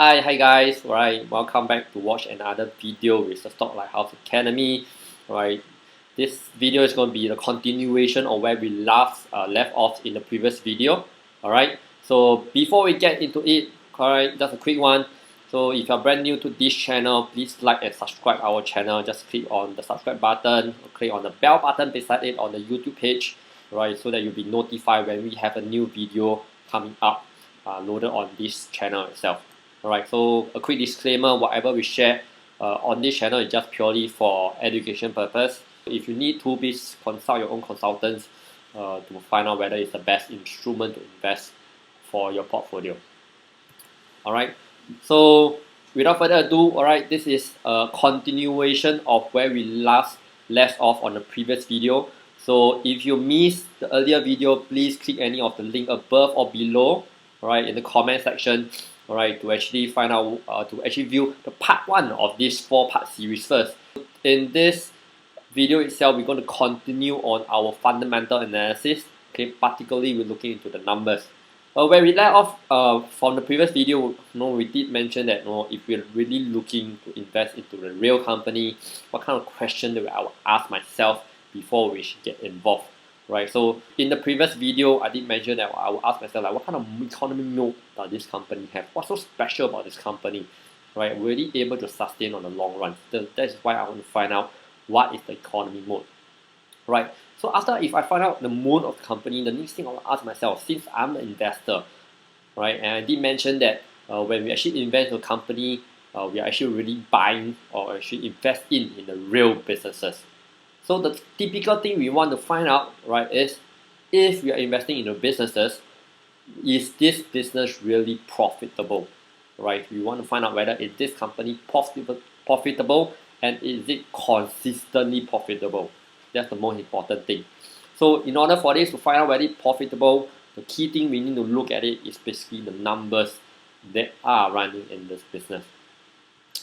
Hi guys. Alright, welcome back to watch another video with the Lighthouse Academy. Alright, this video is going to be the continuation of where we left off in the previous video. Alright, so before we get into it, alright, just a quick one. So if you're brand new to this channel, please like and subscribe our channel. Just click on the subscribe button, or click on the bell button beside it on the YouTube page, right, so that you'll be notified when we have a new video coming up loaded on this channel itself. Alright, so a quick disclaimer, whatever we share on this channel is just purely for education purpose. If you need to, please consult your own consultants to find out whether it's the best instrument to invest for your portfolio. Alright, so without further ado, alright, this is a continuation of where we left off on the previous video. So if you missed the earlier video, please click any of the link above or below, alright, in the comment section. Alright, to actually find out, to actually view the part 1 of this 4-part series first. In this video itself, we're going to continue on our fundamental analysis. Okay, particularly we're looking into the numbers. Where we left off from the previous video, we did mention that if we're really looking to invest into the real company, what kind of question that I will ask myself before we should get involved. Right, so in the previous video, I did mention that I will ask myself, like, what kind of economic moat does this company have? What's so special about this company? Right, really able to sustain on the long run. That's why I want to find out what is the economic moat. Right, so if I find out the moat of the company, the next thing I will ask myself, since I'm an investor, right, and I did mention that when we actually invest in a company, we are actually really buying or actually invest in the real businesses. So the typical thing we want to find out, right, is if we are investing in the businesses, is this business really profitable, right? We want to find out whether is this company profitable and is it consistently profitable. That's the most important thing. So in order for this to find out whether it's profitable, the key thing we need to look at it is basically the numbers that are running in this business.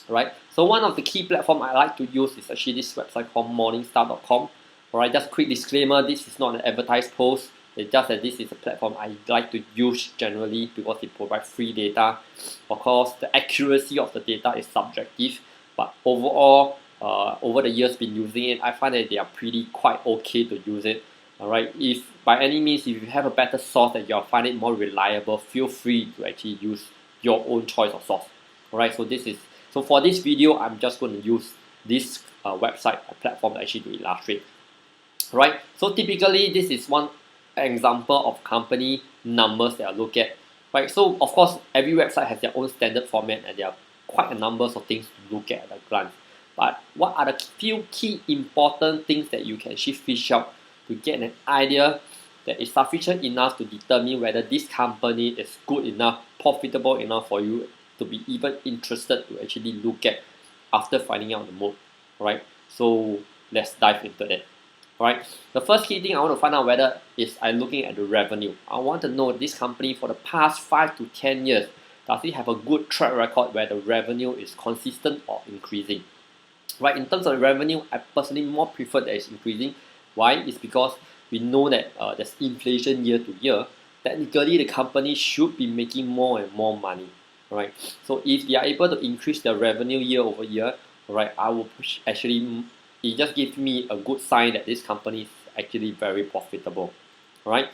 Right, so one of the key platforms I like to use is actually this website called morningstar.com. Alright, just a quick disclaimer, this is not an advertised post. It's just that this is a platform I like to use generally because it provides free data. Of course, the accuracy of the data is subjective, but overall, over the years been using it, I find that they are quite okay to use it. Alright, if by any means, if you have a better source that you find it more reliable, feel free to actually use your own choice of source. Alright, so for this video, I'm just going to use this website platform actually to illustrate. Right, so typically this is one example of company numbers that I look at. Right, so of course every website has their own standard format and there are quite a number of things to look at a glance. But what are the few key important things that you can actually fish out to get an idea that is sufficient enough to determine whether this company is good enough, profitable enough for you to be even interested to actually look at after finding out the moat, right? So let's dive into that. Alright, the first key thing I want to find out whether is I'm looking at the revenue. I want to know this company for the past 5 to 10 years, does it have a good track record where the revenue is consistent or increasing? Right, in terms of revenue, I personally more prefer that it's increasing. Why? It's because we know that there's inflation year to year. Technically, the company should be making more and more money. Right, so if they are able to increase their revenue year over year, right, I will it just gives me a good sign that this company is actually very profitable. Right,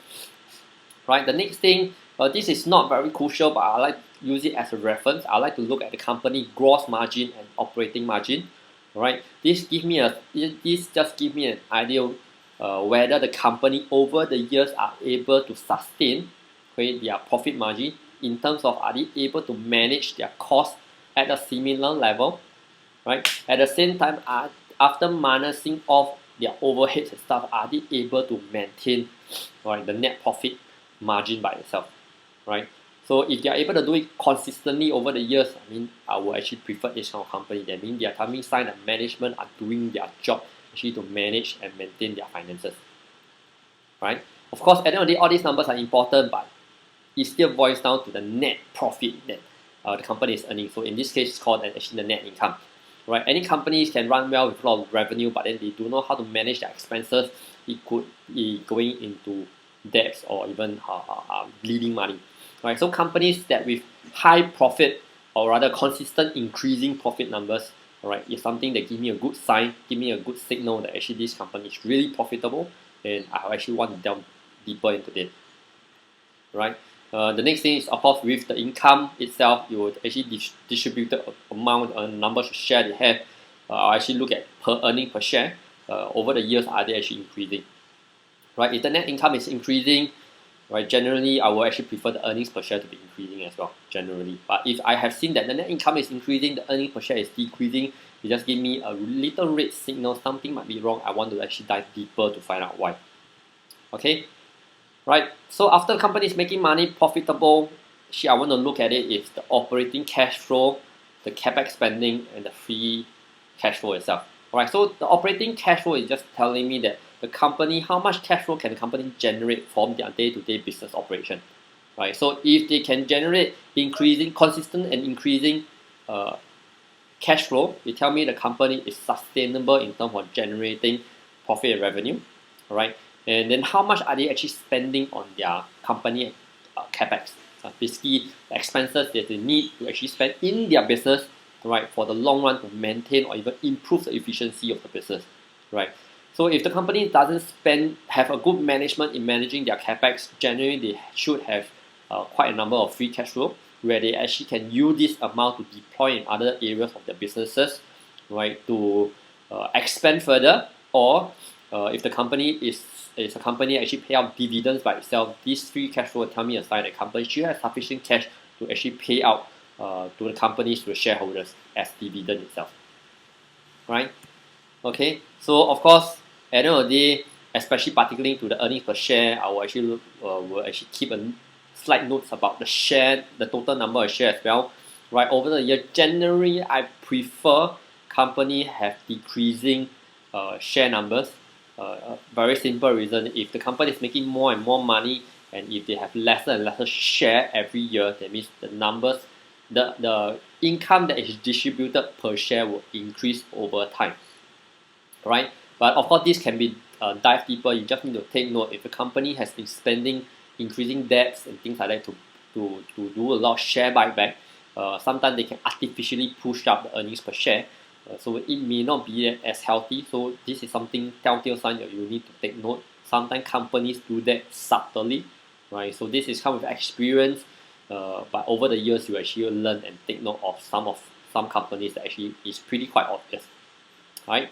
the next thing, this is not very crucial, but I like to use it as a reference. I like to look at the company gross margin and operating margin. Right, this just gives me an idea whether the company over the years are able to sustain their profit margin, in terms of are they able to manage their costs at a similar level, right? At the same time, after minusing off their overheads and stuff, are they able to maintain, right, the net profit margin by itself, right? So if they are able to do it consistently over the years, I will actually prefer this kind of company. That means they are coming sign that management are doing their job actually to manage and maintain their finances, right? Of course, at the end of the day, all these numbers are important, but it still boils down to the net profit that the company is earning. So in this case, it's called actually the net income. Right? Any companies can run well with a lot of revenue, but then they don't know how to manage their expenses. It could be going into debts or even bleeding money. Right? So companies that with high profit or rather consistent increasing profit numbers, alright, is something that give me a good sign, give me a good signal that actually this company is really profitable, and I actually want to delve deeper into it. Right. The next thing is, of course, with the income itself, you would actually distribute the amount and numbers of share they have. I'll actually look at per earning per share. Over the years, are they actually increasing? Right. If the net income is increasing, right, generally I will actually prefer the earnings per share to be increasing as well. Generally, but if I have seen that the net income is increasing, the earnings per share is decreasing, it just give me a little red signal. Something might be wrong. I want to actually dive deeper to find out why. Okay. Right, so after the company is making money, profitable, I want to look at it is the operating cash flow, the capex spending, and the free cash flow itself. Alright, so the operating cash flow is just telling me that the company, how much cash flow can the company generate from their day-to-day business operation. Right, so if they can generate consistent and increasing cash flow, it tell me the company is sustainable in terms of generating profit and revenue. Alright. And then how much are they actually spending on their company capex? Basically, the expenses that they need to actually spend in their business, right, for the long run to maintain or even improve the efficiency of the business, right? So if the company doesn't have a good management in managing their capex, generally they should have quite a number of free cash flow where they actually can use this amount to deploy in other areas of their businesses, right, to expand further, or if the company is a company actually pay out dividends by itself, this free cash flow will tell me a sign that company should have sufficient cash to actually pay out to the companies, to the shareholders as dividend itself. Right? Okay, so of course, at the end of the day, especially particularly to the earnings per share, I will actually keep a slight notes about the total number of shares as well. Right, over the year, generally I prefer company have decreasing share numbers. Very simple reason: if the company is making more and more money, and if they have lesser and lesser share every year, that means the numbers, the income that is distributed per share will increase over time. Right? But of course, this can be dive deeper. You just need to take note if the company has been spending, increasing debts and things like that to do a lot of share buyback. Sometimes they can artificially push up the earnings per share. So it may not be as healthy. So this is something telltale sign that you need to take note. Sometimes companies do that subtly, right? So this is come with experience, but over the years you actually learn and take note of some companies that actually is pretty quite obvious, right?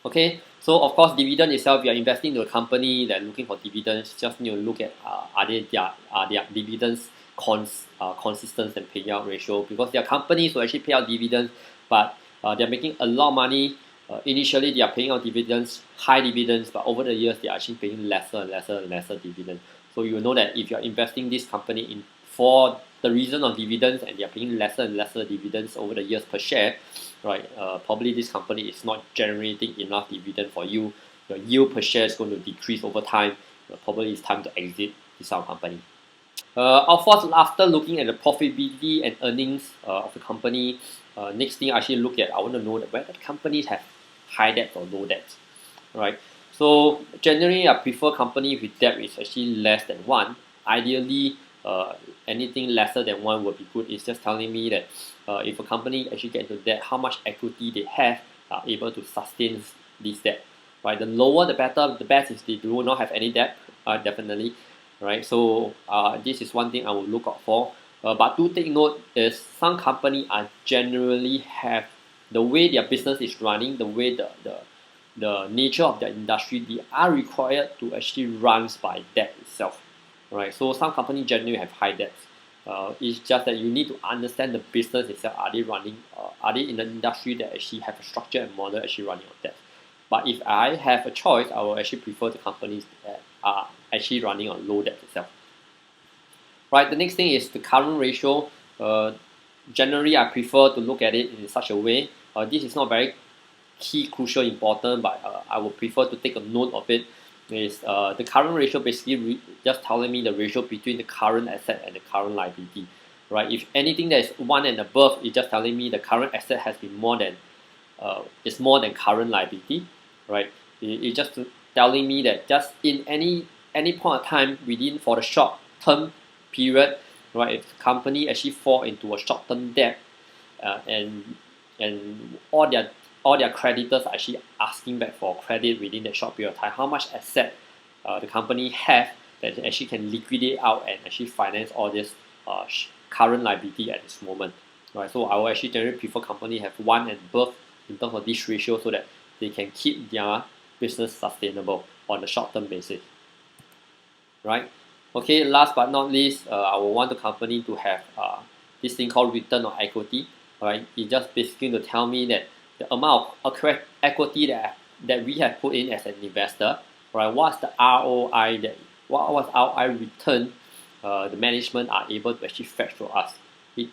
Okay, so of course dividend itself, you are investing into a company that are looking for dividends. Just need to look at are their dividends consistent and payout ratio, because there are companies who actually pay out dividends, but they're making a lot of money. Initially they are paying out dividends, high dividends, but over the years they are actually paying lesser and lesser dividends. So you will know that if you are investing this company in for the reason of dividends and they are paying lesser and lesser dividends over the years per share, right? Probably this company is not generating enough dividend for you. Your yield per share is going to decrease over time. Probably it's time to exit this company. Of course, after looking at the profitability and earnings of the company, next thing I actually look at, I want to know that whether companies have high debt or low debt, right? So generally, I prefer company with debt is actually less than 1. Ideally, anything lesser than 1 would be good. It's just telling me that if a company actually get into debt, how much equity they have are able to sustain this debt, right? The lower the better. The best is they do not have any debt, definitely, right? So this is one thing I will look out for. But do take note is some company are generally have the way their business is running, the way the nature of their industry, they are required to actually run by debt itself, right? So some companies generally have high debts. It's just that you need to understand the business itself. Are they running? Are they in an industry that actually have a structure and model actually running on debt? But if I have a choice, I will actually prefer the companies that are actually running on low debt itself. Right. The next thing is the current ratio. Generally, I prefer to look at it in such a way. This is not very key, crucial, important, but I would prefer to take a note of it. Is the current ratio basically just telling me the ratio between the current asset and the current liability, right? If anything that is 1 and above, it's just telling me the current asset has been more than current liability, right? It's just telling me that just in any point of time within for the short term period, right? If the company actually fall into a short-term debt, and all their creditors are actually asking back for credit within that short period of time, how much asset the company have that actually can liquidate out and actually finance all this current liability at this moment, right? So I will actually generally prefer company have 1 and above in terms of this ratio, so that they can keep their business sustainable on a short-term basis, right? Okay, last but not least, I will want the company to have this thing called return on equity, right? It just basically to tell me that the amount of equity that we have put in as an investor, right? What's the ROI what's ROI return the management are able to actually fetch for us.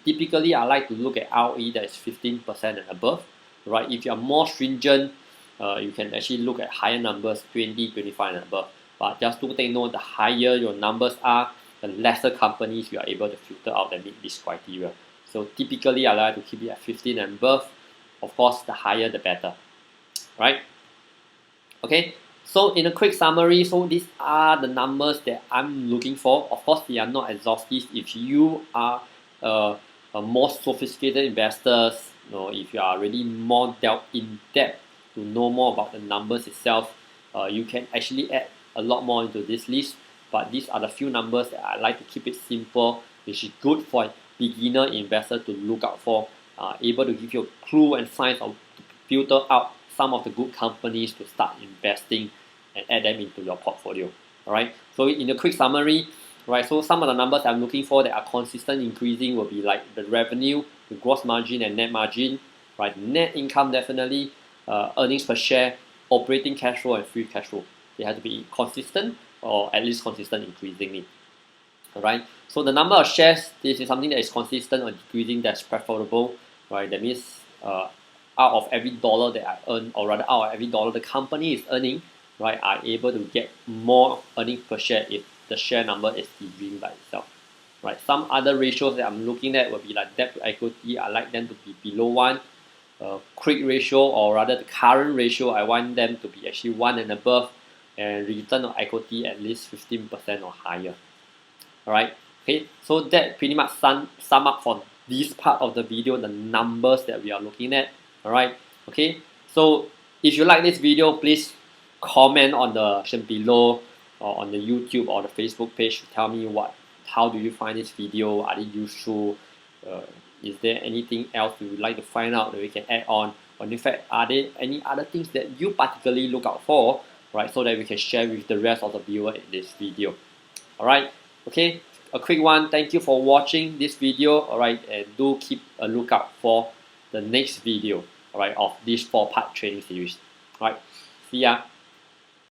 Typically, I like to look at ROE that is 15% and above, right? If you are more stringent, you can actually look at higher numbers, 20, 25 and above. But just to take note, the higher your numbers are, the lesser companies you are able to filter out that meet this criteria. So typically, I like to keep it at 15 and above. Of course, the higher the better, right? Okay, so in a quick summary, so these are the numbers that I'm looking for. Of course, they are not exhaustive. If you are a more sophisticated investors, if you are really more in depth to know more about the numbers itself, you can actually add a lot more into this list. But these are the few numbers that I like to keep it simple, which is good for a beginner investor to look out for, able to give you a clue and signs of to filter out some of the good companies to start investing and add them into your portfolio. Alright, so in a quick summary, right, so some of the numbers I'm looking for that are consistent increasing will be like the revenue, the gross margin and net margin, right? Net income definitely, earnings per share, operating cash flow and free cash flow. They have to be consistent or at least consistent increasingly. Alright, so the number of shares, this is something that is consistent or decreasing, that's preferable, right? That means out of every dollar that I earn, or rather out of every dollar the company is earning, right, I'm able to get more earnings per share if the share number is decreasing by itself, right? Some other ratios that I'm looking at will be like debt to equity. I like them to be below 1. Quick ratio, or rather the current ratio, I want them to be actually 1 and above, and return on equity at least 15% or higher. Alright, okay, so that pretty much sum up for this part of the video, the numbers that we are looking at. Alright, okay, so if you like this video, please comment on the section below, or on the YouTube or the Facebook page to tell me how do you find this video, are they useful, is there anything else you would like to find out that we can add on, or in fact, are there any other things that you particularly look out for, right, so that we can share with the rest of the viewer in this video. Alright, okay, a quick one, thank you for watching this video, alright, and do keep a lookout for the next video, alright, of this 4-part training series. Alright, see ya.